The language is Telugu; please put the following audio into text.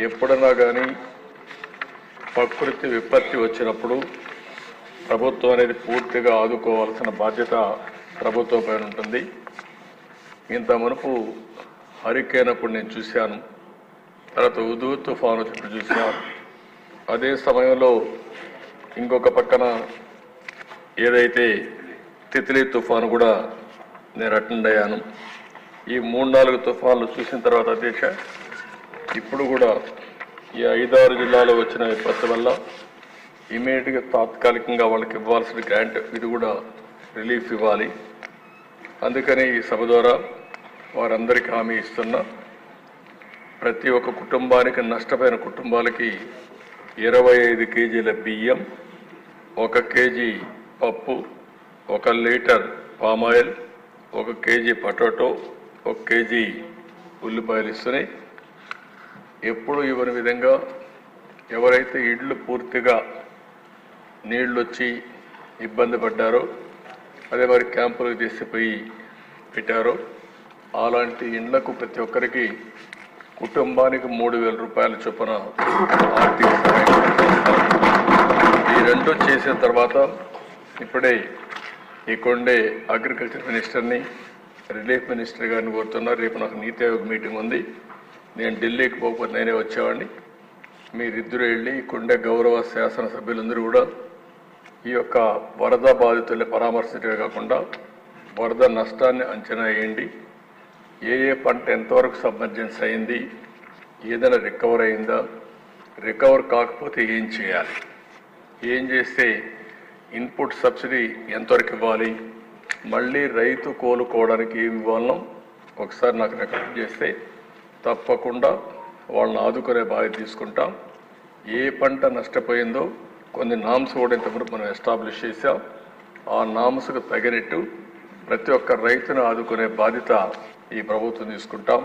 ఎప్పుడన్నా కానీ ప్రకృతి విపత్తి వచ్చినప్పుడు ప్రభుత్వం అనేది పూర్తిగా ఆదుకోవాల్సిన బాధ్యత ప్రభుత్వం పైన ఉంటుంది. ఇంత మునుపు హరికేన్ అప్పుడు నేను చూశాను, తర్వాత ఉదూ తుఫాను వచ్చినప్పుడు చూశాను. అదే సమయంలో ఇంకొక పక్కన ఏదైతే తిత్లీ తుఫాను కూడా నేను అటెండ్ అయ్యాను. ఈ 3-4 తుఫాన్లు చూసిన తర్వాత అధ్యక్ష, ఇప్పుడు కూడా ఈ 5-6 జిల్లాలో వచ్చిన విపత్తు వల్ల ఇమీడియట్గా తాత్కాలికంగా వాళ్ళకి ఇవ్వాల్సిన గ్రాంట్ ఇది కూడా రిలీఫ్ ఇవ్వాలి. అందుకని ఈ సభ ద్వారా వారందరికీ హామీ ఇస్తున్నా, ప్రతి ఒక్క కుటుంబానికి, నష్టపోయిన కుటుంబాలకి 25 కేజీల బియ్యం, 1 కేజీ పప్పు, 1 litre palm oil, 1 KG potato, 1 KG ఉల్లిపాయలు ఇస్తున్నాయి. ఎప్పుడు ఇవ్వని విధంగా ఎవరైతే ఇళ్ళు పూర్తిగా నీళ్ళు వచ్చి ఇబ్బంది పడ్డారో, అదే మరి క్యాంపులకు తీసుకుపోయి పెట్టారో, అలాంటి ఇండ్లకు ప్రతి ఒక్కరికి కుటుంబానికి 3,000 రూపాయల చొప్పున ఆర్థిక సహాయం. ఈ రెండు చేసిన తర్వాత ఇప్పుడే ఇక్కడే అగ్రికల్చర్ మినిస్టర్ని, రిలీఫ్ మినిస్టర్ గారిని కోరుతున్నారు. రేపు నాకు నీతి ఆయోగ్ మీటింగ్ ఉంది, నేను ఢిల్లీకి పోకపోతే నేనే వచ్చేవాడిని. మీరిద్దరూ వెళ్ళి ఇక్కడే గౌరవ శాసనసభ్యులందరూ కూడా ఈ యొక్క వరద బాధితుల్ని పరామర్శించడమే కాకుండా వరద నష్టాన్ని అంచనా వేయండి. ఏ పంట ఎంతవరకు సబ్మర్జెన్స్ అయింది, ఏదైనా రికవర్ అయిందా, రికవర్ కాకపోతే ఏం చేయాలి, ఏం చేస్తే ఇన్పుట్ సబ్సిడీ ఎంతవరకు ఇవ్వాలి, మళ్ళీ రైతు కోలుకోవడానికి ఏమి ఇవ్వాలనో ఒకసారి నాకు రికమెండ్ చేస్తే తప్పకుండా వాళ్ళని ఆదుకునే బాధ్యత తీసుకుంటాం. ఏ పంట నష్టపోయిందో కొన్ని నామ్స్ కూడా ఇంతవరకు మనం ఎస్టాబ్లిష్ చేశాం. ఆ నామ్స్కు తగినట్టు ప్రతి ఒక్క రైతును ఆదుకునే బాధ్యత ఈ ప్రభుత్వం తీసుకుంటాం.